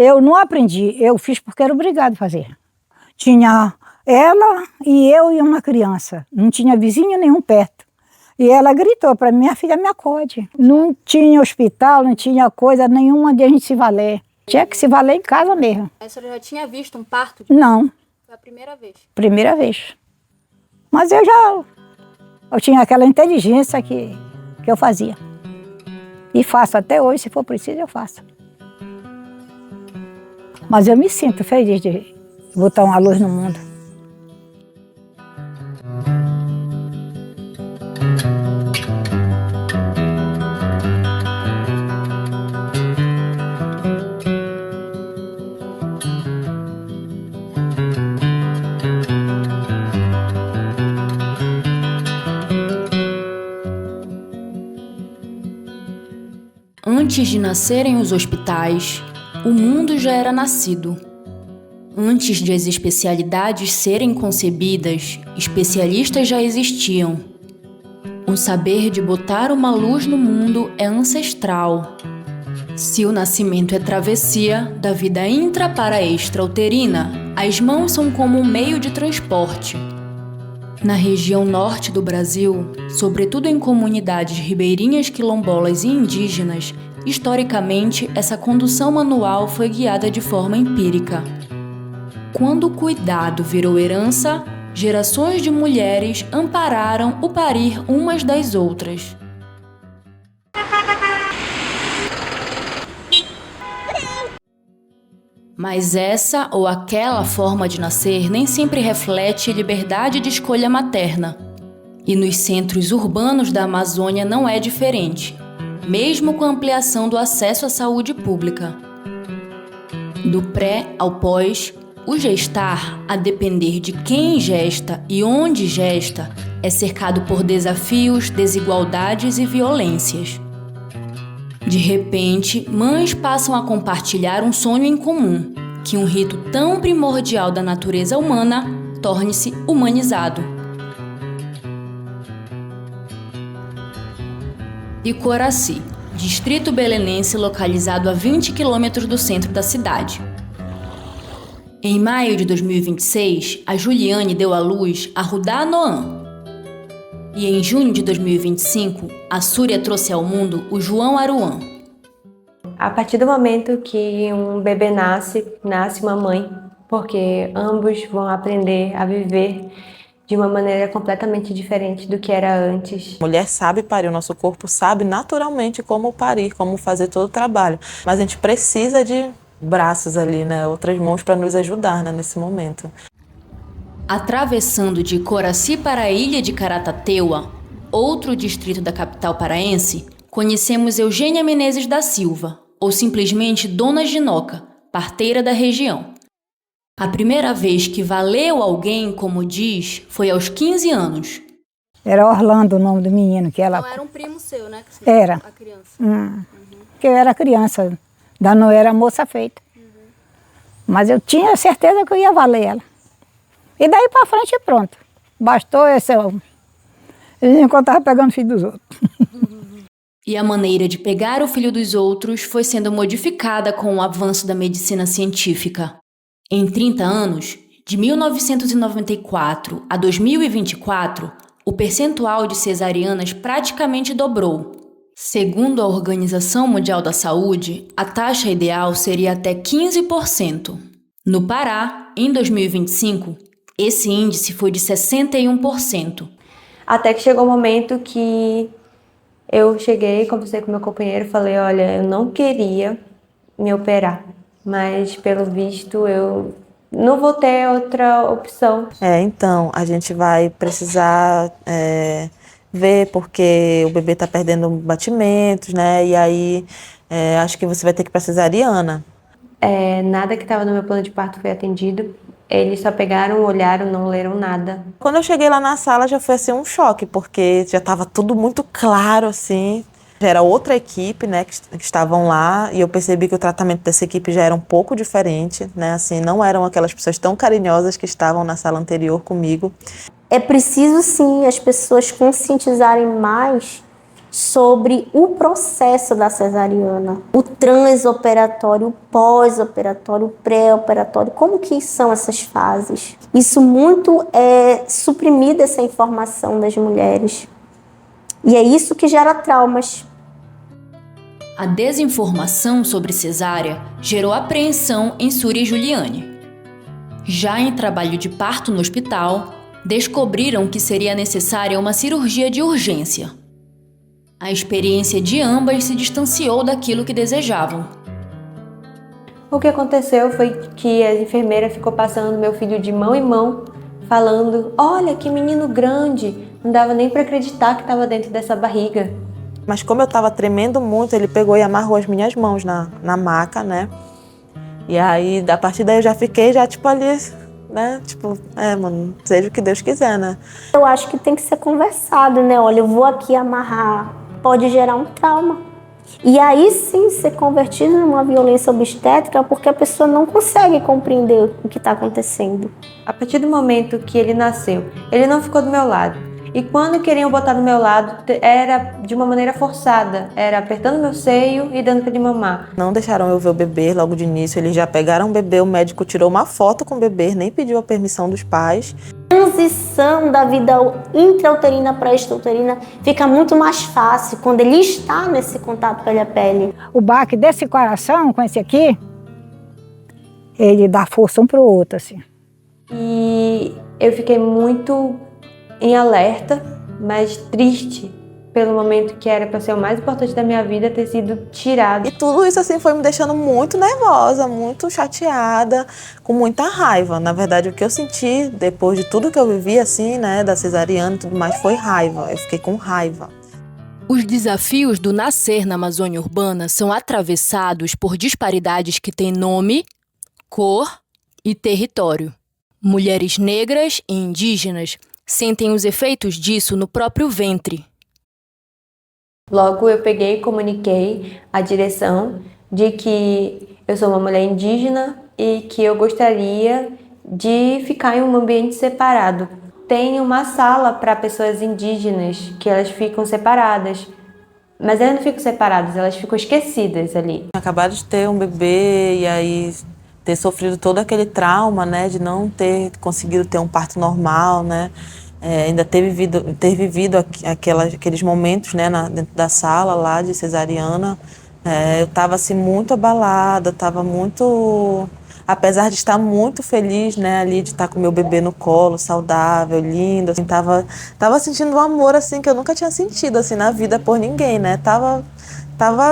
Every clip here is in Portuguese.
Eu não aprendi, eu fiz porque era obrigado a fazer. Tinha ela e eu e uma criança, não tinha vizinho nenhum perto. E ela gritou para mim: minha filha, me acode. Não tinha hospital, não tinha coisa nenhuma de a gente se valer. Tinha que se valer em casa mesmo. A senhora já tinha visto um parto? Não. Foi a primeira vez? Primeira vez. Mas eu tinha aquela inteligência que eu fazia. E faço até hoje, se for preciso, eu faço. Mas eu me sinto feliz de botar uma luz no mundo. Antes de nascerem os hospitais, o mundo já era nascido. Antes de as especialidades serem concebidas, especialistas já existiam. O saber de botar uma luz no mundo é ancestral. Se o nascimento é travessia, da vida intra para extrauterina, as mãos são como um meio de transporte. Na região norte do Brasil, sobretudo em comunidades ribeirinhas, quilombolas e indígenas, historicamente essa condução manual foi guiada de forma empírica. Quando o cuidado virou herança, gerações de mulheres ampararam o parir umas das outras. Mas essa ou aquela forma de nascer nem sempre reflete liberdade de escolha materna. E nos centros urbanos da Amazônia não é diferente, mesmo com a ampliação do acesso à saúde pública. Do pré ao pós, o gestar, a depender de quem gesta e onde gesta, é cercado por desafios, desigualdades e violências. De repente, mães passam a compartilhar um sonho em comum, que um rito tão primordial da natureza humana torne-se humanizado. Icoraci, distrito belenense localizado a 20 quilômetros do centro da cidade. Em maio de 2026, a Juliane deu à luz a Rudá Noam. E em junho de 2025, a Súria trouxe ao mundo o João Aruan. A partir do momento que um bebê nasce uma mãe, porque ambos vão aprender a viver de uma maneira completamente diferente do que era antes. A mulher sabe parir, o nosso corpo sabe naturalmente como parir, como fazer todo o trabalho. Mas a gente precisa de braços ali, né? Outras mãos para nos ajudar, né, nesse momento. Atravessando de Icoraci para a ilha de Caratateua, outro distrito da capital paraense, conhecemos Eugênia Menezes da Silva, ou simplesmente Dona Ginoca, parteira da região. A primeira vez que valeu alguém, como diz, foi aos 15 anos. Era Orlando o nome do menino que ela... Não era um primo seu, né? Que era. A criança. Porque eu era criança, ainda não era moça feita. Mas eu tinha certeza que eu ia valer ela. E daí para frente pronto. Bastou esse... Enquanto eu estava pegando o filho dos outros. E a maneira de pegar o filho dos outros foi sendo modificada com o avanço da medicina científica. Em 30 anos, de 1994 a 2024, o percentual de cesarianas praticamente dobrou. Segundo a Organização Mundial da Saúde, a taxa ideal seria até 15%. No Pará, em 2025, esse índice foi de 61%. Até que chegou o momento que eu cheguei, conversei com meu companheiro e falei: olha, eu não queria me operar, mas pelo visto eu não vou ter outra opção. Então, a gente vai precisar ver, porque o bebê está perdendo batimentos, né? E aí acho que você vai ter que ir para cesariana. Nada que estava no meu plano de parto foi atendido. Eles só pegaram, olharam, não leram nada. Quando eu cheguei lá na sala já foi assim um choque, porque já estava tudo muito claro, assim. Já era outra equipe, né, que estavam lá, e eu percebi que o tratamento dessa equipe já era um pouco diferente, né, assim, não eram aquelas pessoas tão carinhosas que estavam na sala anterior comigo. É preciso, sim, as pessoas conscientizarem mais sobre o processo da cesariana, o transoperatório, o pós-operatório, o pré-operatório, como que são essas fases. Isso muito é suprimido, essa informação das mulheres. E é isso que gera traumas. A desinformação sobre cesárea gerou apreensão em Súria e Juliane. Já em trabalho de parto no hospital, descobriram que seria necessária uma cirurgia de urgência. A experiência de ambas se distanciou daquilo que desejavam. O que aconteceu foi que a enfermeira ficou passando meu filho de mão em mão, falando: olha que menino grande, não dava nem para acreditar que estava dentro dessa barriga. Mas como eu estava tremendo muito, ele pegou e amarrou as minhas mãos na maca, né? E aí, a partir daí eu já fiquei tipo ali, né? Tipo, mano, seja o que Deus quiser, né? Eu acho que tem que ser conversado, né? Olha, eu vou aqui amarrar, pode gerar um trauma. E aí sim ser convertido numa violência obstétrica porque a pessoa não consegue compreender o que está acontecendo. A partir do momento que ele nasceu, ele não ficou do meu lado. E quando queriam botar do meu lado, era de uma maneira forçada. Era apertando meu seio e dando para ele mamar. Não deixaram eu ver o bebê logo de início. Eles já pegaram o bebê, o médico tirou uma foto com o bebê, nem pediu a permissão dos pais. A transição da vida intrauterina para extrauterina fica muito mais fácil quando ele está nesse contato pele a pele. O baque desse coração com esse aqui, ele dá força um pro outro, assim. E eu fiquei muito em alerta, mas triste pelo momento que era para ser o mais importante da minha vida ter sido tirado. E tudo isso assim foi me deixando muito nervosa, muito chateada, com muita raiva. Na verdade, o que eu senti depois de tudo que eu vivi assim, né, da cesariana e tudo mais, foi raiva. Eu fiquei com raiva. Os desafios do nascer na Amazônia urbana são atravessados por disparidades que têm nome, cor e território. Mulheres negras e indígenas sentem os efeitos disso no próprio ventre. Logo eu peguei e comuniquei à direção de que eu sou uma mulher indígena e que eu gostaria de ficar em um ambiente separado. Tem uma sala para pessoas indígenas que elas ficam separadas, mas elas não ficam separadas, elas ficam esquecidas ali. Acabado de ter um bebê e aí ter sofrido todo aquele trauma, né, de não ter conseguido ter um parto normal, né, ainda ter vivido aqueles momentos, né, dentro da sala lá de cesariana. Eu estava assim muito abalada, estava muito, apesar de estar muito feliz, né, ali de estar com meu bebê no colo, saudável, lindo, assim, tava sentindo um amor assim que eu nunca tinha sentido assim na vida por ninguém, né? Tava,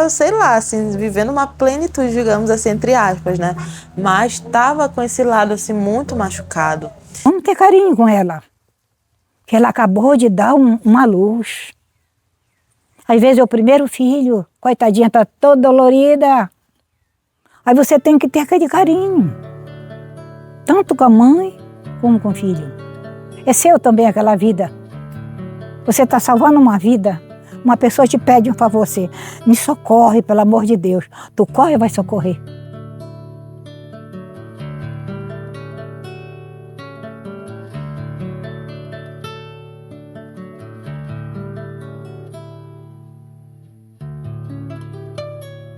sei lá, assim, vivendo uma plenitude, digamos assim, entre aspas, né? Mas tava com esse lado assim muito machucado. Vamos ter carinho com ela, que ela acabou de dar uma luz. Às vezes é o primeiro filho, coitadinha, tá toda dolorida. Aí você tem que ter aquele carinho, tanto com a mãe como com o filho. É seu também aquela vida. Você está salvando uma vida. Uma pessoa te pede um favor, você me socorre, pelo amor de Deus. Tu corre e vai socorrer.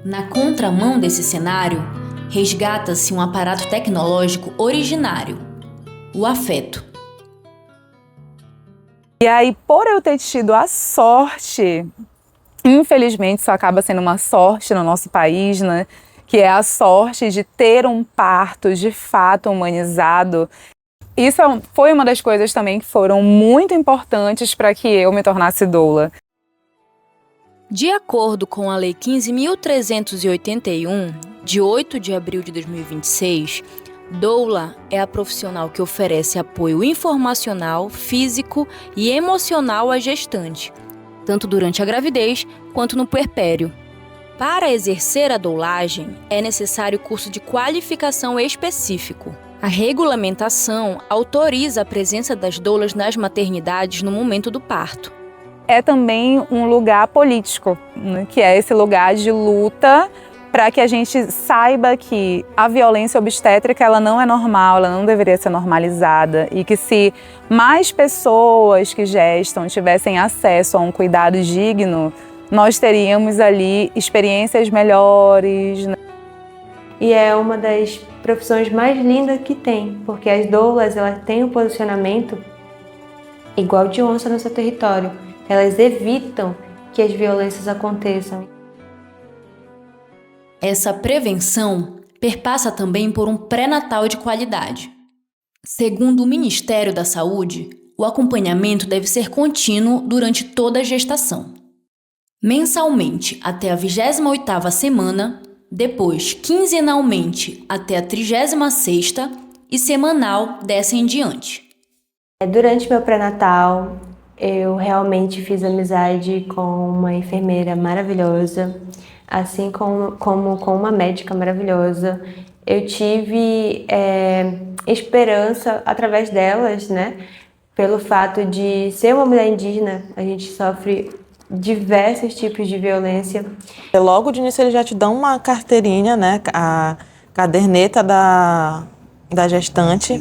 Na contramão desse cenário, resgata-se um aparato tecnológico originário, o afeto. E aí, por eu ter tido a sorte, infelizmente isso acaba sendo uma sorte no nosso país, né? Que é a sorte de ter um parto de fato humanizado. Isso foi uma das coisas também que foram muito importantes para que eu me tornasse doula. De acordo com a Lei 15.381, de 8 de abril de 2026, doula é a profissional que oferece apoio informacional, físico e emocional à gestante, tanto durante a gravidez quanto no puerpério. Para exercer a doulagem, é necessário curso de qualificação específico. A regulamentação autoriza a presença das doulas nas maternidades no momento do parto. É também um lugar político, né, que é esse lugar de luta para que a gente saiba que a violência obstétrica ela não é normal, ela não deveria ser normalizada e que se mais pessoas que gestam tivessem acesso a um cuidado digno, nós teríamos ali experiências melhores, né? E é uma das profissões mais lindas que tem, porque as doulas, elas têm um posicionamento igual de onça no seu território. Elas evitam que as violências aconteçam. Essa prevenção perpassa também por um pré-natal de qualidade. Segundo o Ministério da Saúde, o acompanhamento deve ser contínuo durante toda a gestação. Mensalmente até a 28ª semana, depois quinzenalmente até a 36ª e semanal dessa em diante. Durante meu pré-natal, eu realmente fiz amizade com uma enfermeira maravilhosa, assim como com uma médica maravilhosa. Eu tive esperança através delas, né? Pelo fato de ser uma mulher indígena, a gente sofre diversos tipos de violência. Logo de início eles já te dão uma carteirinha, né, a caderneta da gestante,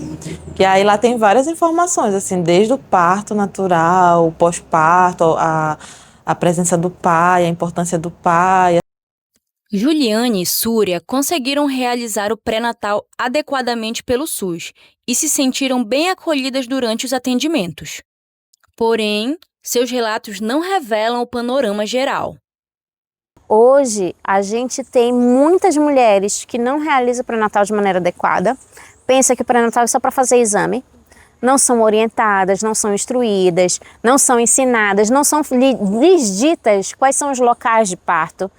que aí lá tem várias informações, assim, desde o parto natural, o pós-parto, a presença do pai, a importância do pai. Juliane e Súria conseguiram realizar o pré-natal adequadamente pelo SUS e se sentiram bem acolhidas durante os atendimentos. Porém, seus relatos não revelam o panorama geral. Hoje, a gente tem muitas mulheres que não realizam o pré-natal de maneira adequada, pensa que o pré-natal é só para fazer exame, não são orientadas, não são instruídas, não são ensinadas, não são lhes ditas quais são os locais de parto.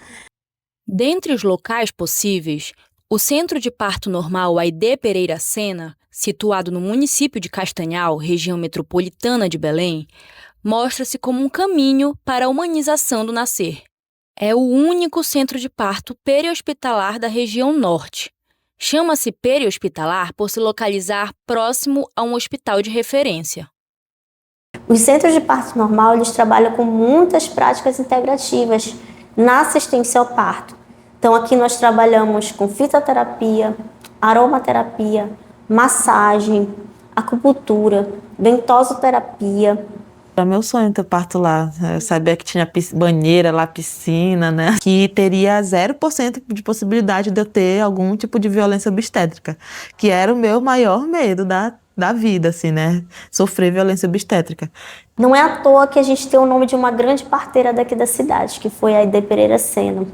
Dentre os locais possíveis, o Centro de Parto Normal Aide Pereira Sena, situado no município de Castanhal, região metropolitana de Belém, mostra-se como um caminho para a humanização do nascer. É o único centro de parto perihospitalar da região norte. Chama-se perihospitalar por se localizar próximo a um hospital de referência. Os centros de parto normal, eles trabalham com muitas práticas integrativas na assistência ao parto. Então aqui nós trabalhamos com fitoterapia, aromaterapia, massagem, acupuntura, ventosoterapia. Era meu sonho ter parto lá. Eu sabia que tinha banheira lá, piscina, né? Que teria 0% de possibilidade de eu ter algum tipo de violência obstétrica, que era o meu maior medo da vida, assim, né? Sofrer violência obstétrica. Não é à toa que a gente tem o nome de uma grande parteira daqui da cidade, que foi a Aide Pereira Sena.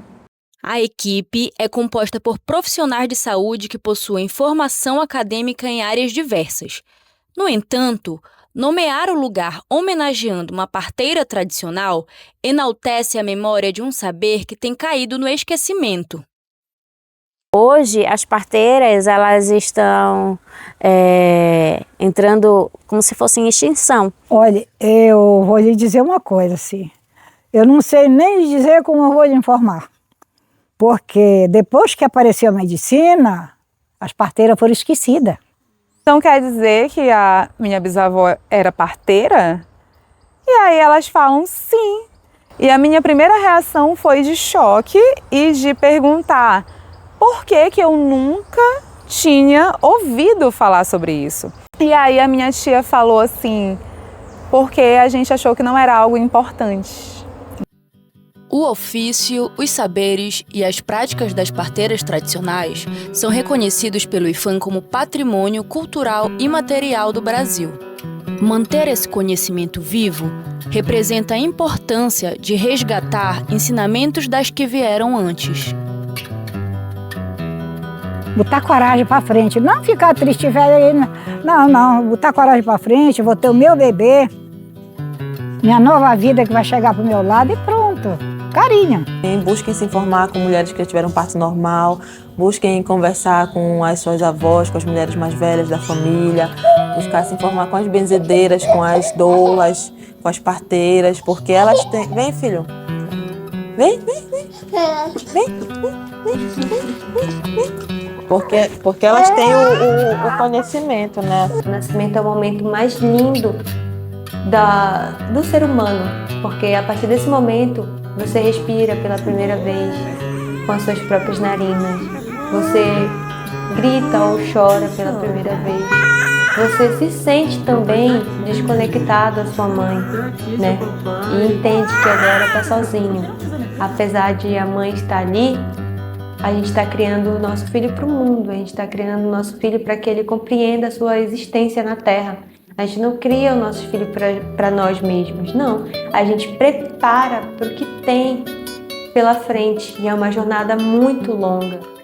A equipe é composta por profissionais de saúde que possuem formação acadêmica em áreas diversas. No entanto, nomear o lugar homenageando uma parteira tradicional enaltece a memória de um saber que tem caído no esquecimento. Hoje, as parteiras, elas estão entrando como se fossem em extinção. Olha, eu vou lhe dizer uma coisa, assim. Eu não sei nem lhe dizer como eu vou lhe informar. Porque depois que apareceu a medicina, as parteiras foram esquecidas. Então quer dizer que a minha bisavó era parteira? E aí elas falam sim. E a minha primeira reação foi de choque e de perguntar por que eu nunca tinha ouvido falar sobre isso. E aí a minha tia falou assim, porque a gente achou que não era algo importante. O ofício, os saberes e as práticas das parteiras tradicionais são reconhecidos pelo IPHAN como patrimônio cultural imaterial do Brasil. Manter esse conhecimento vivo representa a importância de resgatar ensinamentos das que vieram antes. Botar coragem para frente, não ficar triste velho aí, não, botar coragem para frente, vou ter o meu bebê, minha nova vida que vai chegar pro meu lado e pronto. Carinho. Busquem se informar com mulheres que já tiveram parto normal, busquem conversar com as suas avós, com as mulheres mais velhas da família, buscar se informar com as benzedeiras, com as doulas, com as parteiras, porque elas têm... Vem, filho. Vem. Porque elas têm o conhecimento, né? O nascimento é o momento mais lindo do ser humano, porque a partir desse momento você respira pela primeira vez com as suas próprias narinas, você grita ou chora pela primeira vez, você se sente também desconectado da sua mãe, né? E entende que agora está sozinho. Apesar de a mãe estar ali, a gente está criando o nosso filho para o mundo, a gente está criando o nosso filho para que ele compreenda a sua existência na Terra. A gente não cria o nosso filho para nós mesmos, não. A gente prepara para o que tem pela frente e é uma jornada muito longa.